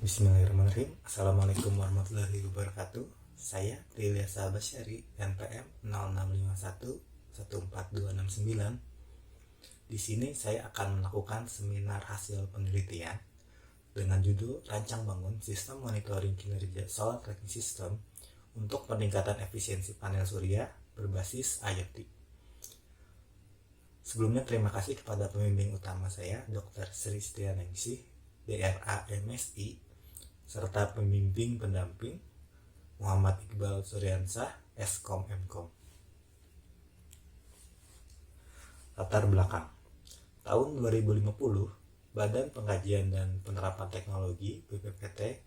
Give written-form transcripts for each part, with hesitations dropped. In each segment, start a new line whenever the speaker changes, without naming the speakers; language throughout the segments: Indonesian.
Bismillahirrahmanirrahim. Assalamualaikum warahmatullahi wabarakatuh. Saya Prilyasa Basyari, NPM 0651142269. Di sini saya akan melakukan seminar hasil penelitian dengan judul Rancang Bangun Sistem Monitoring Kinerja Solar Tracking System untuk peningkatan efisiensi panel surya berbasis IoT. Sebelumnya terima kasih kepada pembimbing utama saya, Dr. Sri Setianingsih, DRA MSI, serta pembimbing pendamping Muhammad Iqbal Suryansah, Eskom Mkom. Latar belakang. Tahun 2050, Badan Pengkajian dan Penerapan Teknologi (BPPT)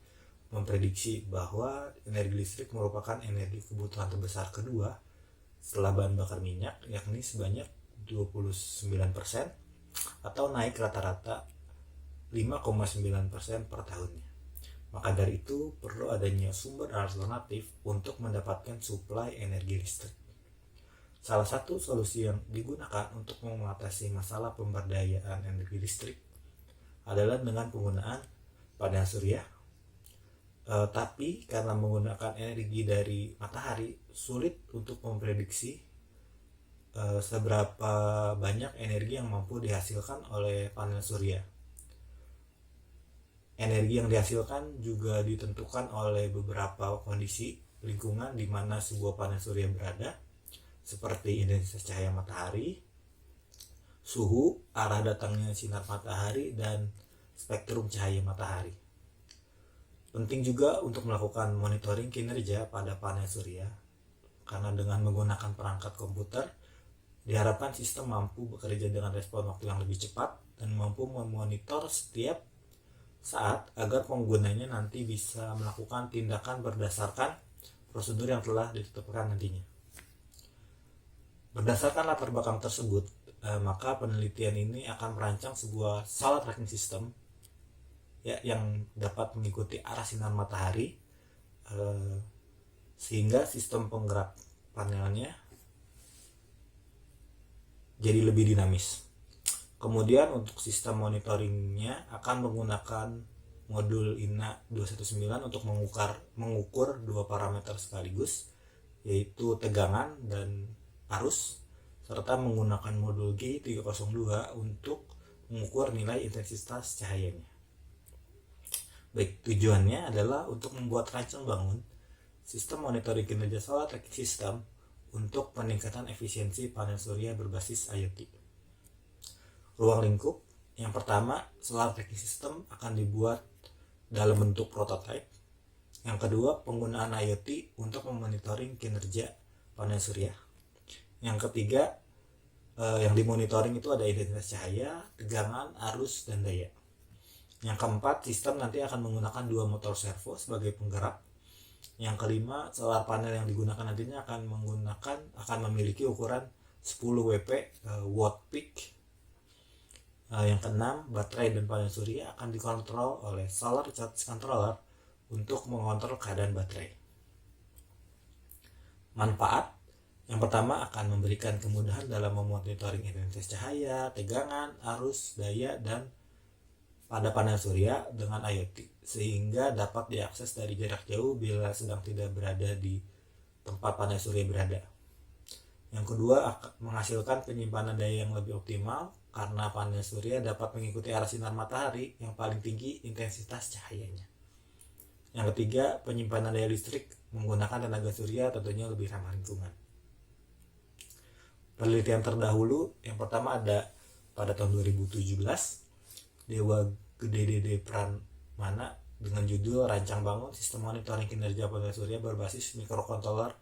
memprediksi bahwa energi listrik merupakan energi kebutuhan terbesar kedua setelah bahan bakar minyak, yakni sebanyak 29% atau naik rata-rata 5,9% per tahunnya. Maka dari itu perlu adanya sumber alternatif untuk mendapatkan suplai energi listrik. Salah satu solusi yang digunakan untuk mengatasi masalah pemberdayaan energi listrik adalah dengan penggunaan panel surya. Tapi karena menggunakan energi dari matahari, sulit untuk memprediksi seberapa banyak energi yang mampu dihasilkan oleh panel surya. Energi yang dihasilkan juga ditentukan oleh beberapa kondisi lingkungan di mana sebuah panel surya berada, seperti intensitas cahaya matahari, suhu, arah datangnya sinar matahari, dan spektrum cahaya matahari. Penting juga untuk melakukan monitoring kinerja pada panel surya, karena dengan menggunakan perangkat komputer, diharapkan sistem mampu bekerja dengan respon waktu yang lebih cepat dan mampu memonitor setiap saat agar penggunanya nanti bisa melakukan tindakan berdasarkan prosedur yang telah ditetapkan nantinya. Berdasarkan latar belakang tersebut, maka penelitian ini akan merancang sebuah solar tracking system yang dapat mengikuti arah sinar matahari sehingga sistem penggerak panelnya jadi lebih dinamis. Kemudian untuk sistem monitoringnya akan menggunakan modul INA 219 untuk mengukur dua parameter sekaligus, yaitu tegangan dan arus, serta menggunakan modul G302 untuk mengukur nilai intensitas cahayanya. Baik, tujuannya adalah untuk membuat rancang bangun sistem monitoring kinerja solar tracking system untuk peningkatan efisiensi panel surya berbasis IoT. Ruang lingkup. Yang pertama, solar tracking system akan dibuat dalam bentuk prototype. Yang kedua, penggunaan IoT untuk memonitoring kinerja panel surya. Yang ketiga, yang dimonitoring itu ada intensitas cahaya, tegangan, arus, dan daya. Yang keempat, sistem nanti akan menggunakan dua motor servo sebagai penggerak. Yang kelima, solar panel yang digunakan nantinya akan memiliki ukuran 10 WP watt peak. Yang keenam, baterai dan panel surya akan dikontrol oleh solar charge controller untuk mengontrol keadaan baterai. Manfaat. Yang pertama, akan memberikan kemudahan dalam memonitoring intensitas cahaya, tegangan, arus, daya, dan pada panel surya dengan IoT, sehingga dapat diakses dari jarak jauh bila sedang tidak berada di tempat panel surya berada. Yang kedua, menghasilkan penyimpanan daya yang lebih optimal karena panel surya dapat mengikuti arah sinar matahari yang paling tinggi intensitas cahayanya. Yang ketiga, penyimpanan daya listrik menggunakan tenaga surya tentunya lebih ramah lingkungan. Penelitian terdahulu yang pertama ada pada tahun 2017, Dewa Gede Dede Pramana dengan judul Rancang Bangun Sistem Monitoring Kinerja Panel Surya Berbasis Microcontroller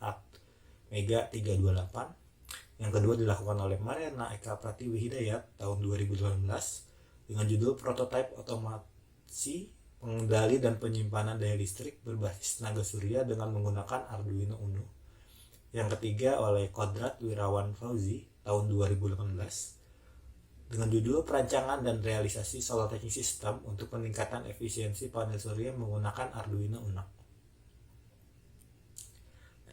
Mega 328. Yang kedua dilakukan oleh Mariana Eka Pratiwi Hidayat tahun 2018 dengan judul Prototype Otomasi Pengendali dan Penyimpanan Daya Listrik Berbasis Tenaga Surya dengan menggunakan Arduino Uno. Yang ketiga oleh Kodrat Wirawan Fauzi tahun 2018 dengan judul Perancangan dan Realisasi Solar Tracking System untuk Peningkatan Efisiensi Panel Surya Menggunakan Arduino Uno.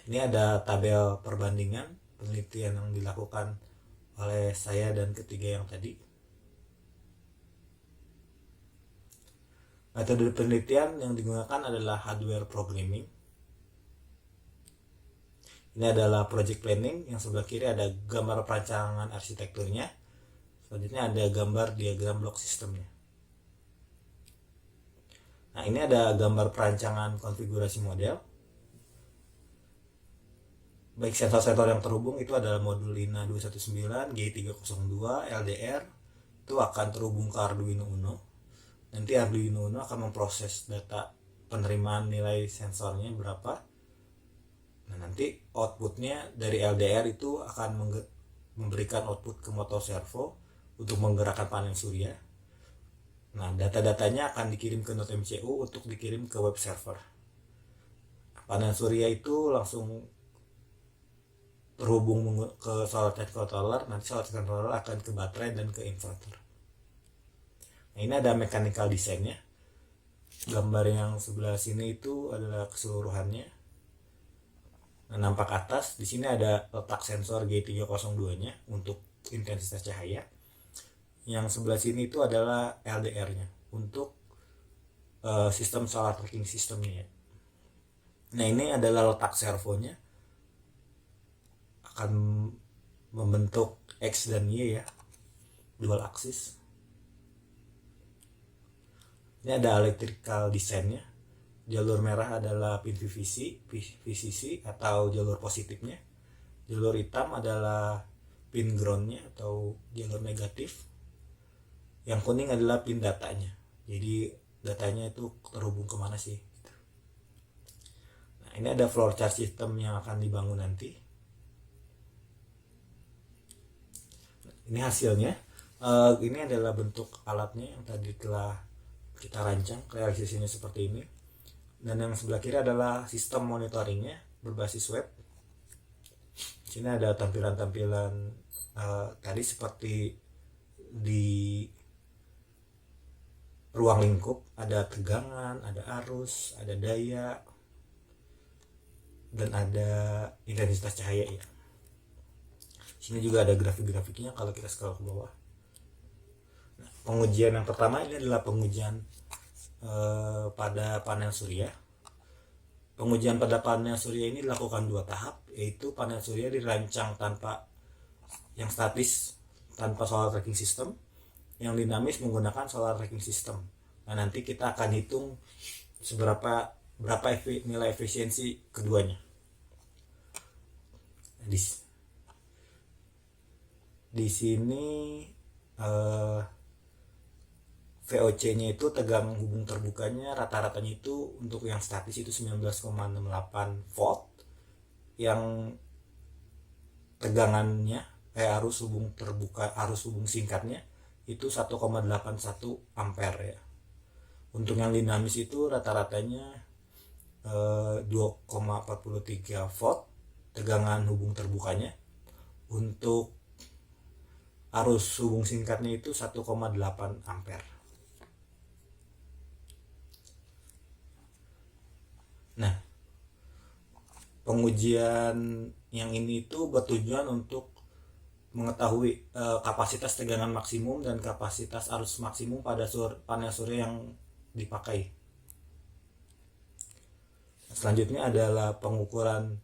Ini ada tabel perbandingan penelitian yang dilakukan oleh saya dan ketiga yang tadi. Metode penelitian yang digunakan adalah hardware programming. Ini adalah project planning. Yang sebelah kiri ada gambar perancangan arsitekturnya. Selanjutnya ada gambar diagram blok sistemnya. Nah, ini ada gambar perancangan konfigurasi model. Baik sensor-sensor yang terhubung itu adalah modul Lina 219, G302, LDR. Itu akan terhubung ke Arduino Uno. Nanti Arduino Uno akan memproses data penerimaan nilai sensornya berapa. Nah, nanti outputnya dari LDR itu akan memberikan output ke motor servo untuk menggerakkan panel surya. Nah, data-datanya akan dikirim ke node MCU untuk dikirim ke web server. Panel surya itu langsung terhubung ke solar charge controller. Nanti solar charge controller akan ke baterai dan ke inverter. Nah, ini ada mechanical design-nya. Gambar yang sebelah sini itu adalah keseluruhannya. Nah, nampak atas di sini ada letak sensor G302-nya untuk intensitas cahaya. Yang sebelah sini itu adalah LDR-nya untuk sistem solar tracking systemnya. Nah, ini adalah letak servonya, akan membentuk X dan Y ya, dual axis. Ini ada electrical design-nya. Jalur merah adalah pin VCC atau jalur positifnya. Jalur hitam adalah pin ground-nya atau jalur negatif. Yang kuning adalah pin datanya. Jadi datanya itu terhubung kemana sih? Nah, ini ada floor charge system yang akan dibangun nanti. Ini hasilnya. Ini adalah bentuk alatnya yang tadi telah kita rancang. Realisasinya seperti ini. Dan yang sebelah kiri adalah sistem monitoringnya berbasis web. Sini ada tampilan-tampilan tadi seperti di ruang lingkup, ada tegangan, ada arus, ada daya, dan ada intensitas cahaya ya. Sini juga ada grafik-grafiknya kalau kita scroll ke bawah. Nah, pengujian yang pertama ini adalah pengujian pada panel surya. Pengujian pada panel surya ini dilakukan 2 tahap, yaitu panel surya dirancang tanpa yang statis, tanpa solar tracking system, yang dinamis menggunakan solar tracking system. Nah, nanti kita akan hitung berapa nilai efisiensi keduanya. Di sini VOC-nya itu tegang hubung terbukanya rata-ratanya itu untuk yang statis itu 19,68 volt. Yang tegangannya arus hubung terbuka, arus hubung singkatnya itu 1,81 ampere ya. Untuk yang dinamis itu rata-ratanya 2,43 volt tegangan hubung terbukanya. Untuk arus hubung singkatnya itu 1,8 ampere. Nah, pengujian yang ini itu bertujuan untuk mengetahui kapasitas tegangan maksimum dan kapasitas arus maksimum pada panel surya yang dipakai. Selanjutnya adalah pengukuran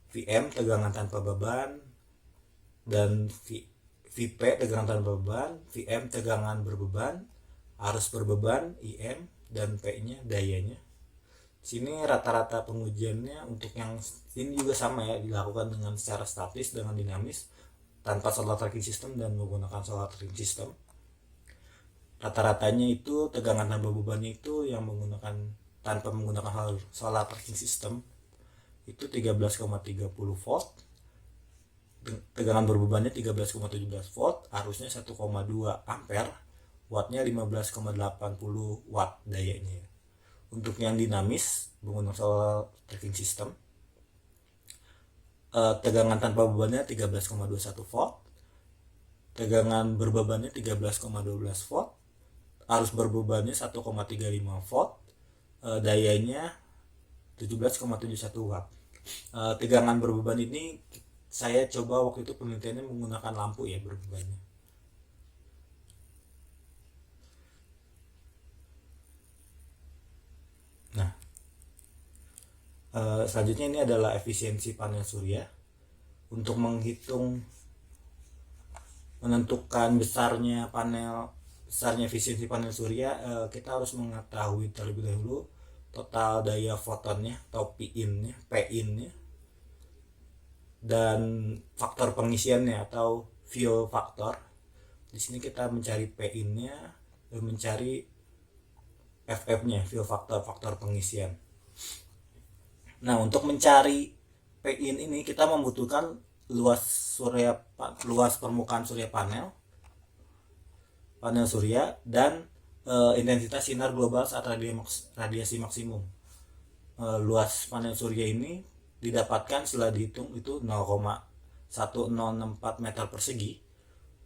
VM tegangan tanpa beban dan VP tegangan tanpa beban, VM tegangan berbeban, arus berbeban IM, dan P-nya dayanya. Sini rata-rata pengujiannya untuk yang ini juga sama ya, dilakukan dengan secara statis dengan dinamis tanpa solar tracking system dan menggunakan solar tracking system. Rata-ratanya itu tegangan tanpa bebannya itu yang tanpa menggunakan solar tracking system itu 13,30 volt. Tegangan berbebannya 13,17 volt, arusnya 1,2 ampere, wattnya 15,80 watt dayanya. Untuk yang dinamis menggunakan solar tracking system, tegangan tanpa bebannya 13,21 volt, tegangan berbebannya 13,12 volt, arus berbebannya 1,35 volt, dayanya 17,71 watt. Tegangan berbeban ini saya coba waktu itu penelitiannya menggunakan lampu ya berbebannya. Selanjutnya ini adalah efisiensi panel surya. Untuk menentukan besarnya efisiensi panel surya, kita harus mengetahui terlebih dahulu total daya fotonnya atau Pin-nya, dan faktor pengisiannya atau fill factor. Di sini kita mencari Pin-nya dan mencari FF-nya, fill faktor pengisian. Nah, untuk mencari Pin ini kita membutuhkan luas permukaan surya panel surya, dan intensitas sinar global saat radiasi maksimum. Luas panel surya ini didapatkan setelah dihitung itu 0,1064 meter persegi.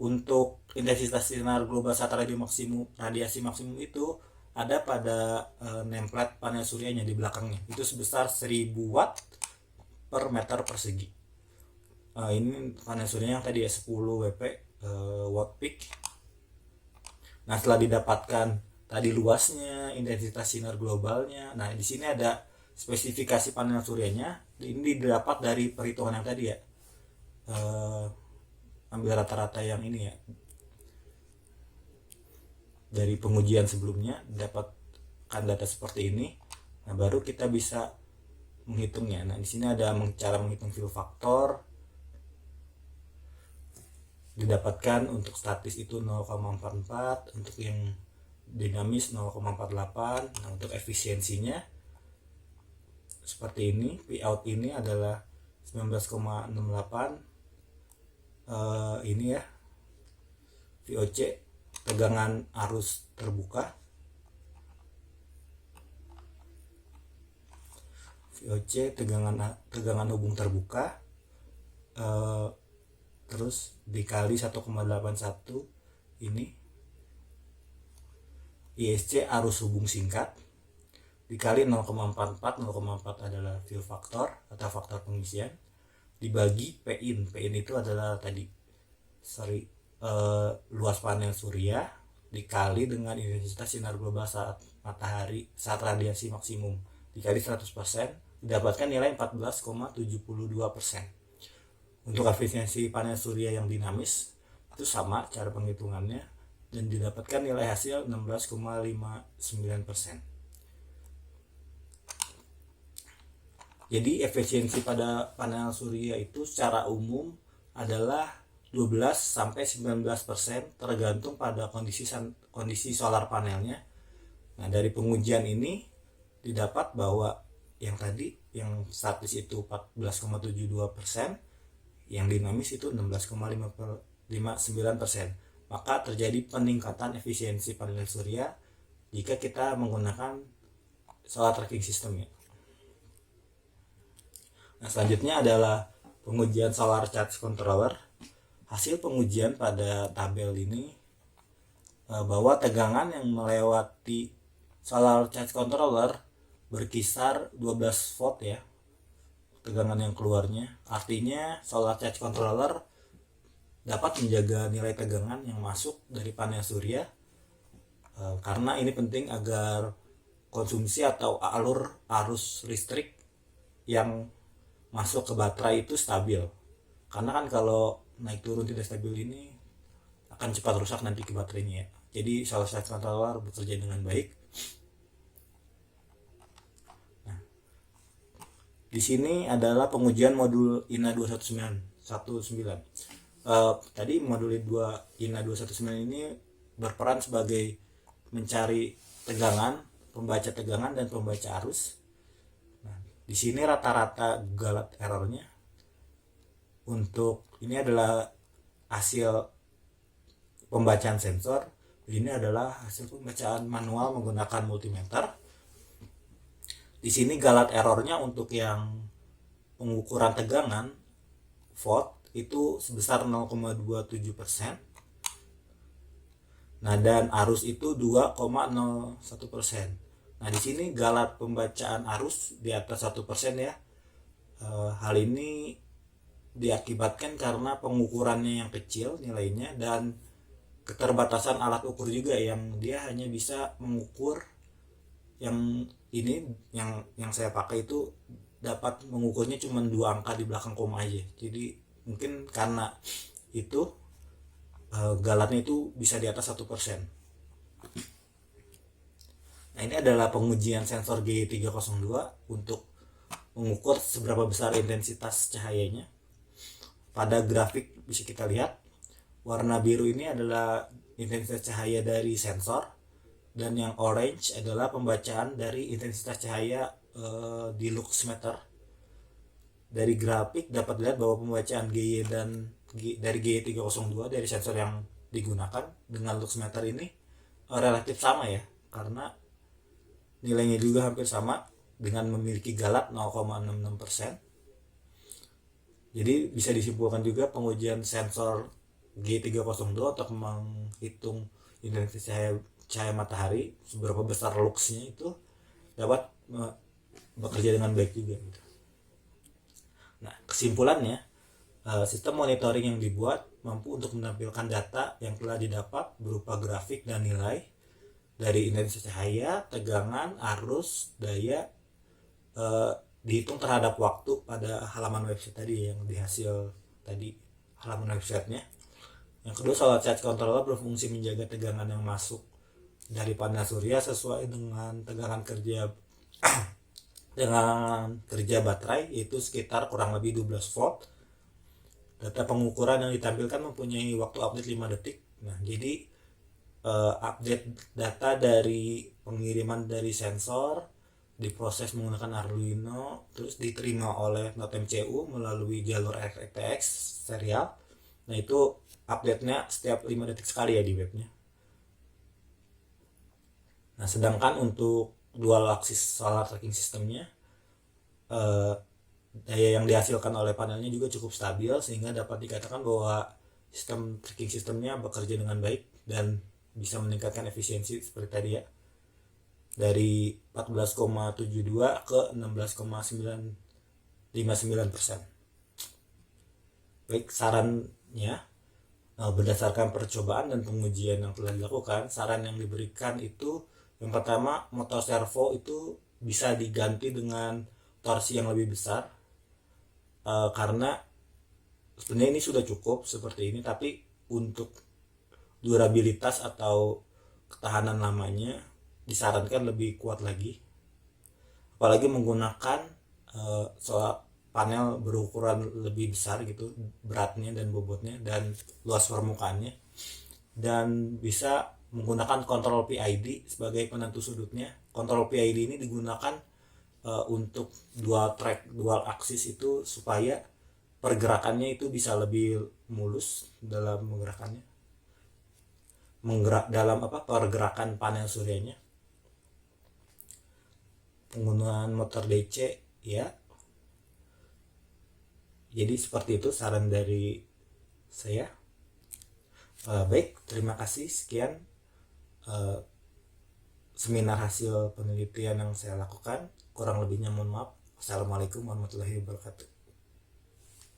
Untuk intensitas sinar global saat radiasi maksimum itu ada pada nameplate panel suryanya di belakangnya, itu sebesar 1000 watt per meter persegi. Ini panel suryanya yang tadi ya 10 WP watt peak. Nah, setelah didapatkan tadi luasnya, intensitas sinar globalnya, nah di sini ada spesifikasi panel suryanya. Ini didapat dari perhitungan yang tadi ya, ambil rata-rata yang ini ya, dari pengujian sebelumnya dapatkan data seperti ini. Nah, baru kita bisa menghitungnya. Nah, di sini ada cara menghitung fill factor. Didapatkan untuk statis itu 0,44, untuk yang dinamis 0,48. Nah, untuk efisiensinya seperti ini. Pout ini adalah 19,68. Ini ya VOC, tegangan arus terbuka. VOC tegangan hubung terbuka, terus dikali 1,81 ini. ISC arus hubung singkat dikali 0,44. 0,4 adalah fill factor atau faktor pengisian, dibagi Pin itu adalah tadi luas panel surya dikali dengan intensitas sinar global saat radiasi maksimum dikali 100%, didapatkan nilai 14,72%. Untuk efisiensi panel surya yang dinamis itu sama cara penghitungannya, dan didapatkan nilai hasil 16,59%. Jadi efisiensi pada panel surya itu secara umum adalah 12-19%, tergantung pada kondisi solar panelnya. Nah, dari pengujian ini didapat bahwa yang tadi yang statis itu 14,72%, yang dinamis itu 16,59%. Maka terjadi peningkatan efisiensi panel surya jika kita menggunakan solar tracking system ya. Nah, selanjutnya adalah pengujian solar charge controller. Hasil pengujian pada tabel ini bahwa tegangan yang melewati solar charge controller berkisar 12 volt ya, tegangan yang keluarnya. Artinya solar charge controller dapat menjaga nilai tegangan yang masuk dari panel surya, karena ini penting agar konsumsi atau alur arus listrik yang masuk ke baterai itu stabil. Karena kan kalau naik turun tidak stabil ini akan cepat rusak nanti ke baterainya ya. Jadi solar charge controller bekerja dengan baik. Nah, di sini adalah pengujian modul INA 219. Tadi modul INA 219 ini berperan sebagai mencari tegangan, pembaca tegangan dan pembaca arus. Nah, di sini rata-rata galat errornya untuk ini adalah hasil pembacaan sensor. Ini adalah hasil pembacaan manual menggunakan multimeter. Di sini galat errornya untuk yang pengukuran tegangan volt itu sebesar 0,27%. Nah, dan arus itu 2,01%. Nah, di sini galat pembacaan arus di atas 1% ya. Hal ini diakibatkan karena pengukurannya yang kecil nilainya, dan keterbatasan alat ukur juga yang dia hanya bisa mengukur yang ini yang saya pakai itu dapat mengukurnya cuma 2 angka di belakang koma aja. Jadi mungkin karena itu galatnya itu bisa di atas 1%. Nah, ini adalah pengujian sensor G302 untuk mengukur seberapa besar intensitas cahayanya. Pada grafik bisa kita lihat warna biru ini adalah intensitas cahaya dari sensor, dan yang orange adalah pembacaan dari intensitas cahaya di luxmeter. Dari grafik dapat dilihat bahwa pembacaan GY dari G302 dari sensor yang digunakan dengan luxmeter ini relatif sama ya, karena nilainya juga hampir sama dengan memiliki galat 0,66%. Jadi bisa disimpulkan juga pengujian sensor G302 untuk menghitung intensitas cahaya matahari seberapa besar luxnya itu dapat bekerja dengan baik juga gitu. Nah, kesimpulannya, sistem monitoring yang dibuat mampu untuk menampilkan data yang telah didapat berupa grafik dan nilai dari intensitas cahaya, tegangan, arus, daya, dihitung terhadap waktu pada halaman website tadi yang dihasil tadi halaman websitenya. Yang kedua, solar charge controller berfungsi menjaga tegangan yang masuk dari panel surya sesuai dengan tegangan kerja baterai, yaitu sekitar kurang lebih 12 volt. Data pengukuran yang ditampilkan mempunyai waktu update 5 detik. Nah, jadi update data dari pengiriman dari sensor diproses menggunakan Arduino, terus diterima oleh NodeMCU melalui jalur RTX serial. Nah, itu update-nya setiap 5 detik sekali ya di webnya. Nah, sedangkan untuk dual axis solar tracking sistemnya, daya yang dihasilkan oleh panelnya juga cukup stabil sehingga dapat dikatakan bahwa sistem tracking sistemnya bekerja dengan baik dan bisa meningkatkan efisiensi seperti tadi ya, dari 14,72 ke 16,959%. Baik, sarannya berdasarkan percobaan dan pengujian yang telah dilakukan, saran yang diberikan itu yang pertama, motor servo itu bisa diganti dengan torsi yang lebih besar, karena sebenarnya ini sudah cukup seperti ini, tapi untuk durabilitas atau ketahanan lamanya disarankan lebih kuat lagi, apalagi menggunakan solar panel berukuran lebih besar gitu beratnya dan bobotnya dan luas permukaannya, dan bisa menggunakan kontrol PID sebagai penentu sudutnya. Kontrol PID ini digunakan untuk dual axis itu supaya pergerakannya itu bisa lebih mulus dalam pergerakan panel suryanya. Penggunaan motor DC ya. Jadi seperti itu saran dari saya. Baik, terima kasih. Sekian seminar hasil penelitian yang saya lakukan. Kurang lebihnya mohon maaf. Wassalamualaikum warahmatullahi wabarakatuh.